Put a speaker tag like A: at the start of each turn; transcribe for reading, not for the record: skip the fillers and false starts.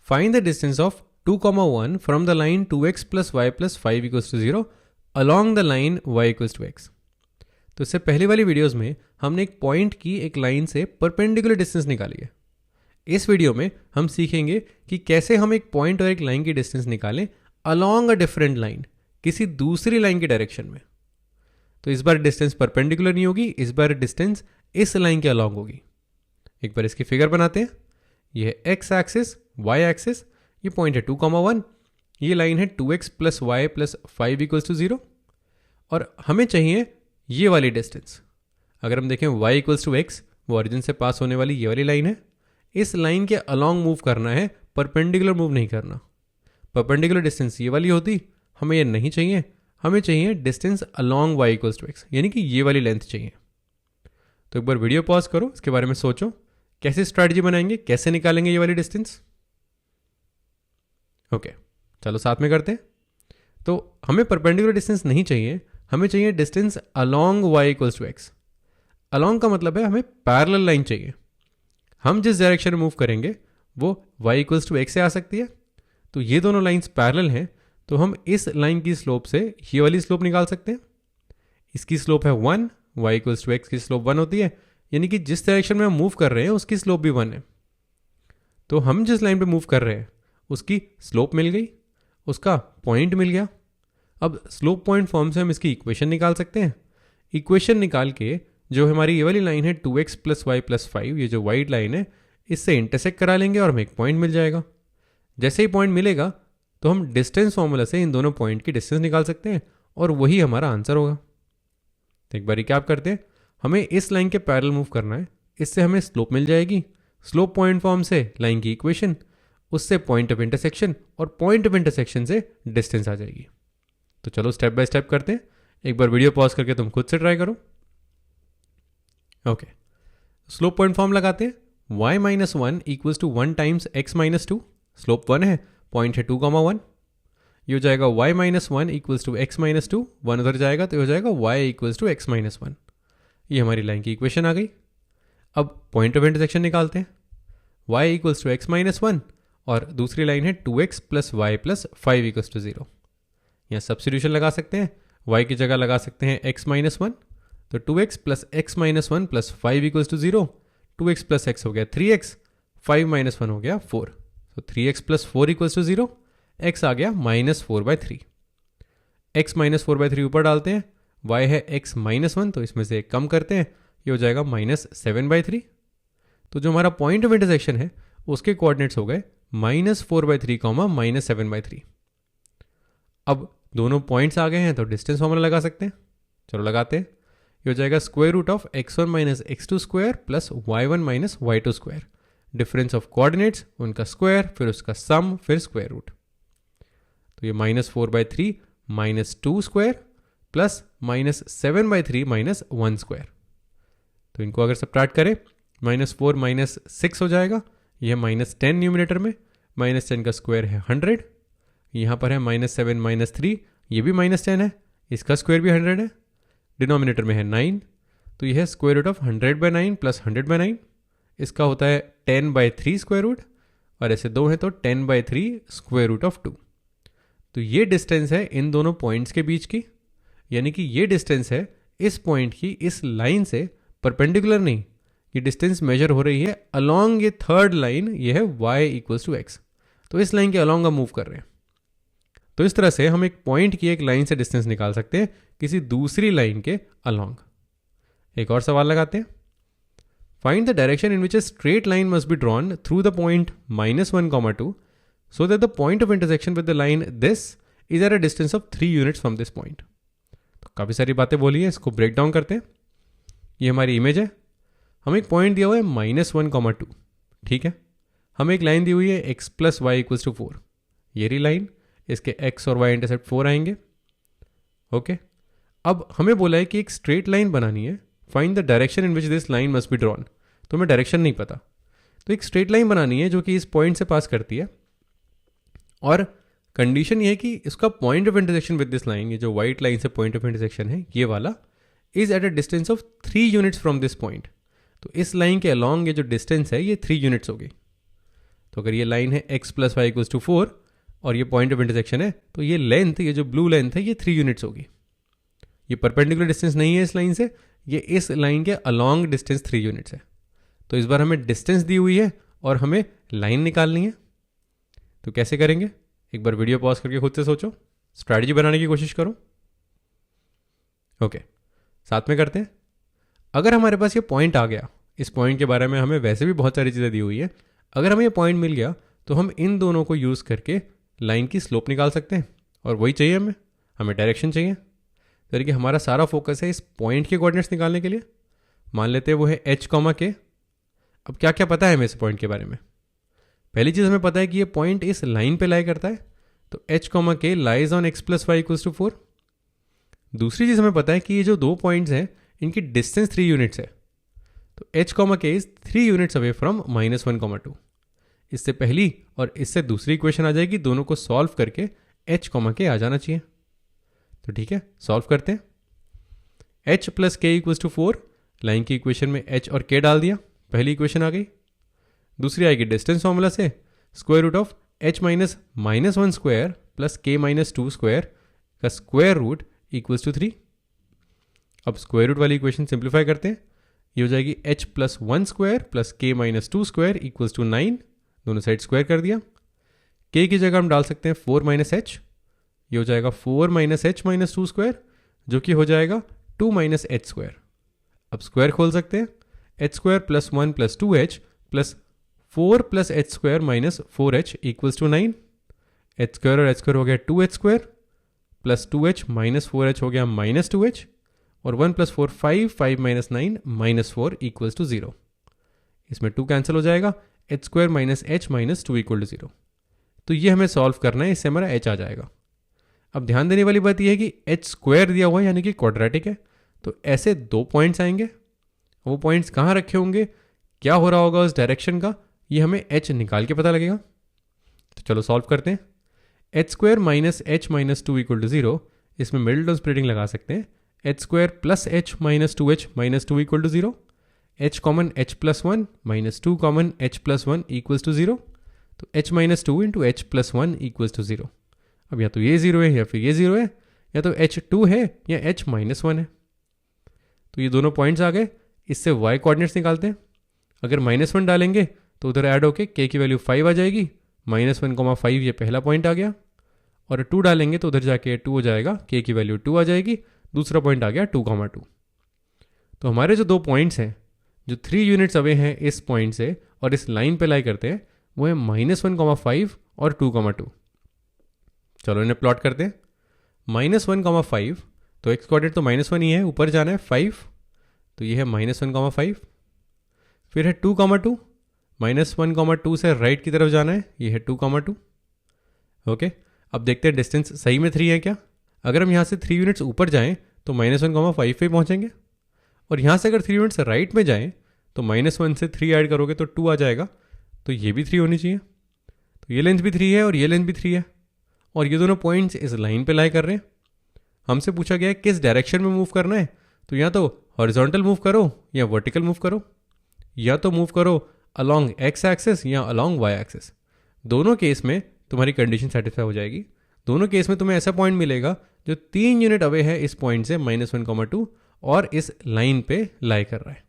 A: Find the distance of 2, 1 from the line 2x plus y plus 5 equals to 0 along the line y equals to x. तो इससे पहली वाली videos में हमने एक पॉइंट की एक लाइन से परपेंडिकुलर डिस्टेंस निकाली है. इस वीडियो में हम सीखेंगे कि कैसे हम एक पॉइंट और एक लाइन की डिस्टेंस निकालें अलॉन्ग अ डिफरेंट लाइन, किसी दूसरी लाइन की डायरेक्शन में. तो इस बार डिस्टेंस परपेंडिकुलर नहीं होगी, इस बार डिस्टेंस इस लाइन के अलॉन्ग होगी. एक बार इसकी फिगर बनाते हैं. ये है एक्स एक्सिस, वाई एक्सिस, ये पॉइंट है 2, 1, ये लाइन है 2x plus y plus 5 equals to 0 और हमें चाहिए ये वाली डिस्टेंस. अगर हम देखें y इक्वल्स टू एक्स, वो ओरिजिन से पास होने वाली ये वाली लाइन है. इस लाइन के अलॉन्ग मूव करना है, परपेंडिकुलर मूव नहीं करना. परपेंडिकुलर डिस्टेंस ये वाली होती, हमें ये नहीं चाहिए. हमें चाहिए distance along y equals to x, यानी कि ये वाली लेंथ चाहिए. तो एक बार वीडियो पॉज करो, इसके बारे में सोचो कैसे स्ट्रैटेजी बनाएंगे, कैसे निकालेंगे ये वाली डिस्टेंस. ओके, चलो साथ में करते हैं. तो हमें परपेंडिकुलर डिस्टेंस नहीं चाहिए, हमें चाहिए distance along y equals to x. Along का मतलब है हमें पैरेलल लाइन चाहिए. हम जिस डायरेक्शन में मूव करेंगे वो y इक्वल्स टू एक्स से आ सकती है. तो ये दोनों लाइंस पैरेलल हैं, तो हम इस लाइन की स्लोप से ये वाली स्लोप निकाल सकते हैं. इसकी स्लोप है 1, y इक्वल्स टू एक्स की स्लोप 1 होती है, यानी कि जिस डायरेक्शन में हम मूव कर रहे हैं उसकी स्लोप भी 1 है. तो हम जिस लाइन पे मूव कर रहे हैं उसकी स्लोप मिल गई, उसका पॉइंट मिल गया. अब स्लोप पॉइंट फॉर्म से हम इसकी इक्वेशन निकाल सकते हैं. इक्वेशन निकाल के जो हमारी ये वाली लाइन है 2x प्लस वाई प्लस 5, ये जो वाइट लाइन है, इससे इंटरसेक्ट करा लेंगे और हमें एक पॉइंट मिल जाएगा. जैसे ही पॉइंट मिलेगा तो हम डिस्टेंस फॉर्मूला से इन दोनों पॉइंट की डिस्टेंस निकाल सकते हैं और वही हमारा आंसर होगा. तो एक बार रिकैप करते हैं. हमें इस लाइन के पैरेलल मूव करना है, इससे हमें स्लोप मिल जाएगी. स्लोप पॉइंट फॉर्म से लाइन की इक्वेशन, उससे पॉइंट ऑफ इंटरसेक्शन और पॉइंट ऑफ इंटरसेक्शन से डिस्टेंस आ जाएगी. तो चलो स्टेप बाय स्टेप करते हैं. एक बार वीडियो पॉज करके तुम खुद से ट्राई करो. ओके, स्लोप पॉइंट फॉर्म लगाते हैं. y minus 1 equals to 1 times x minus 2. Slope 1 है, पॉइंट है 2, 1. ये हो जाएगा y minus 1 equals to x minus 2. 1 उधर जाएगा तो हो जाएगा y equals to x minus 1. ये हमारी लाइन की इक्वेशन आ गई. अब पॉइंट ऑफ इंटरसेक्शन निकालते हैं. y equals to x minus 1 और दूसरी लाइन है 2x plus y plus 5 equals to 0. यहाँ सब्स्टिट्यूशन लगा सकते हैं. y की जगह लगा सकते हैं x माइनस 1. तो 2x plus x minus 1 plus 5 equals to 0. 2x plus x हो गया 3x, 5 माइनस 1 हो गया 4. तो 3x plus 4 equals to 0. x आ गया माइनस 4/3. x माइनस 4/3 ऊपर डालते हैं. y है x माइनस 1, तो इसमें से एक कम करते हैं, ये हो जाएगा माइनस 7/3. तो जो हमारा पॉइंट ऑफ इंटरसेक्शन है उसके कोऑर्डिनेट्स हो गए माइनस 4/3 माइनस 7/3. अब दोनों पॉइंट्स आ गए हैं तो डिस्टेंस फॉर्मूला लगा सकते हैं. चलो लगाते हैं. ये हो जाएगा square root of x1 minus x2 square plus y1 minus y2 square. Difference of coordinates, उनका स्क्वायर, फिर उसका सम, फिर स्क्वायर रूट. तो ये minus 4/3 minus 2 square plus minus 7/3 minus 1 square. तो इनको अगर सब्ट्रैक्ट करें, माइनस 4 माइनस 6 हो जाएगा. यह माइनस 10 न्यूमिनेटर में, माइनस 10 का स्क्वायर है 100. यहाँ पर है माइनस 7 माइनस 3, ये भी माइनस 10 है, इसका स्क्वायर भी 100 है. डिनोमिनेटर में है 9, तो यह है स्क्वायर रूट ऑफ 100/9 प्लस 100/9. इसका होता है 10/3 स्क्वायर रूट, और ऐसे दो हैं तो 10/3 स्क्वायर रूट ऑफ 2. तो ये डिस्टेंस है इन दोनों पॉइंट्स के बीच की, यानी कि ये डिस्टेंस है इस पॉइंट की इस लाइन से परपेंडिकुलर नहीं. ये डिस्टेंस मेजर हो रही है अलॉन्ग ये थर्ड लाइन, ये है y इक्वल्स टू एक्स. तो इस लाइन के अलॉन्ग हम मूव कर रहे हैं. तो इस तरह से हम एक पॉइंट की एक लाइन से डिस्टेंस निकाल सकते हैं किसी दूसरी लाइन के अलॉन्ग. एक और सवाल लगाते हैं. Find the direction in which a straight line must be drawn through the point -1, 2 so that the point of intersection with the line this is at a distance of 3 units from this point. तो काफ़ी सारी बातें बोली है, इसको break down करते हैं. ये हमारी इमेज है. हमें एक पॉइंट दिया हुआ है -1, 2. ठीक है. हमें एक लाइन दी हुई है x plus y equals to 4. ये रही लाइन, इसके x और y इंटरसेप्ट 4 आएंगे. ओके. अब हमें बोला है कि एक स्ट्रेट लाइन बनानी है. Find the direction in which this line must be drawn. तो हमें डायरेक्शन नहीं पता, तो एक स्ट्रेट लाइन बनानी है जो कि इस पॉइंट से पास करती है, और कंडीशन ये है कि इसका point of intersection with this line, ये जो वाइट लाइन से पॉइंट ऑफ इंटरसेक्शन है ये वाला, is at a distance of 3 units from this point. तो इस लाइन के अलॉन्ग ये जो डिस्टेंस है ये 3 यूनिट्स होगी. तो अगर ये लाइन है x plus y equals to 4 और ये पॉइंट ऑफ इंटरसेक्शन है, तो ये लेंथ, ये जो ब्लू लेंथ है, ये 3 यूनिट्स होगी। ये परपेंडिकुलर डिस्टेंस नहीं है इस लाइन से, ये इस लाइन के अलॉन्ग डिस्टेंस 3 यूनिट्स है। तो इस बार हमें डिस्टेंस दी हुई है और हमें लाइन निकालनी है। तो कैसे करेंगे? एक बार वीडियो पॉज करके खुद से सोचो, स्ट्रैटेजी बनाने की कोशिश करो। ओके, साथ में करते हैं। अगर हमारे पास ये पॉइंट आ गया, इस पॉइंट के बारे में हमें वैसे भी बहुत सारी चीज़ें दी हुई है, अगर हमें ये पॉइंट मिल गया तो हम इन दोनों को यूज़ करके लाइन की स्लोप निकाल सकते हैं। और वही चाहिए हमें डायरेक्शन चाहिए। तो कि हमारा सारा फोकस है इस पॉइंट के कोऑर्डिनेट्स निकालने के लिए। मान लेते हैं वो है h, k। अब क्या क्या पता है हमें इस पॉइंट के बारे में? पहली चीज़ हमें पता है कि ये पॉइंट इस लाइन पे लाई करता है, तो h, k lies on x plus y equals to 4। दूसरी चीज़ हमें पता है कि ये जो 2 पॉइंट्स हैं इनकी डिस्टेंस 3 यूनिट्स है, तो h, k is 3 units away from -1, 2। इससे पहली और इससे दूसरी इक्वेशन आ जाएगी, दोनों को सॉल्व करके h, k आ जाना चाहिए। तो ठीक है, सॉल्व करते हैं। h plus k equals to 4, line की इक्वेशन में h और k डाल दिया, पहली इक्वेशन आ गई। दूसरी आएगी डिस्टेंस फॉर्मूला से, square root of h minus -1 square plus k minus 2 square का स्क्वायर रूट इक्वल्स टू 3। अब स्क्वायर रूट वाली इक्वेशन सिंप्लीफाई करते हैं, ये हो जाएगी h plus 1 square plus k minus 2 square equals to 9। दोनों साइड स्क्वायर कर दिया। k की जगह हम डाल सकते हैं 4 माइनस h, ये हो जाएगा 4 माइनस h माइनस 2 स्क्वायर, जो कि हो जाएगा 2 माइनस h स्क्वायर। अब स्क्वायर खोल सकते हैं, h square plus 1 plus 2h plus 4 plus h square minus 4h equals to 9। h square और h स्क्वायर हो गया 2h square plus 2h minus 4h हो गया माइनस 2h, और 1 प्लस 4 5 माइनस 9 माइनस 4 इक्वल्स टू 0। इसमें 2 कैंसिल हो जाएगा, h square minus h minus 2 equal to 0। तो ये हमें सॉल्व करना है, इससे हमारा h आ जाएगा। अब ध्यान देने वाली बात यह है कि h स्क्वायर दिया हुआ है यानी कि क्वाड्रेटिक है, तो ऐसे 2 पॉइंट्स आएंगे। वो पॉइंट्स कहाँ रखे होंगे, क्या हो रहा होगा उस डायरेक्शन का, ये हमें h निकाल के पता लगेगा। तो चलो सॉल्व करते हैं। h square minus h minus 2 equal to 0, इसमें मिडिल टर्म स्प्लिटिंग लगा सकते हैं। h square plus h minus 2h minus 2 equal to 0, h common h plus 1 minus 2 common h plus 1 equals to 0। तो h minus 2 into h plus 1 equals to 0। अब या तो ये 0 है या फिर ये 0 है, या तो h2 है या h माइनस 1 है। तो ये दोनों पॉइंट्स आ गए। इससे y कोऑर्डिनेट्स निकालते हैं। अगर -1 डालेंगे तो उधर ऐड होके k की वैल्यू 5 आ जाएगी, -1, 5 ये पहला पॉइंट आ गया, और 2 डालेंगे तो उधर जाके 2 हो जाएगा, k की वैल्यू 2 आ जाएगी, दूसरा पॉइंट आ गया 2, 2। तो हमारे जो 2 पॉइंट्स हैं जो 3 यूनिट्स अवे हैं इस पॉइंट से और इस लाइन पे लाई करते हैं, वो है -1, 5 और 2, 2। चलो इन्हें प्लॉट करते हैं। -1, 5, तो x कोऑर्डिनेट तो -1 ही है, ऊपर जाना है 5, तो ये है -1, 5। फिर है 2, 2, -1, 2 से राइट की तरफ जाना है, ये है 2, 2। ओके, अब देखते हैं डिस्टेंस सही में 3 है क्या। अगर हम यहाँ से 3 यूनिट्स ऊपर जाएं तो -1, 5 पे पहुँचेंगे, और यहाँ से अगर 3 यूनिट्स राइट में जाएं तो -1 से 3 ऐड करोगे तो 2 आ जाएगा, तो ये भी 3 होनी चाहिए। तो ये लेंथ भी 3 है और ये लेंथ भी 3 है, और ये दोनों पॉइंट्स इस लाइन पे लाई कर रहे हैं। हमसे पूछा गया है किस डायरेक्शन में मूव करना है, तो या तो हॉरिजॉन्टल मूव करो या वर्टिकल मूव करो, या तो मूव करो अलोंग x एक्सिस या अलोंग y एक्सिस। दोनों केस में तुम्हारी कंडीशन सेटिस्फाई हो जाएगी। दोनों केस में तुम्हें ऐसा पॉइंट मिलेगा जो 3 यूनिट अवे है इस पॉइंट से -1, 2 और इस लाइन पे लाई कर रहा है।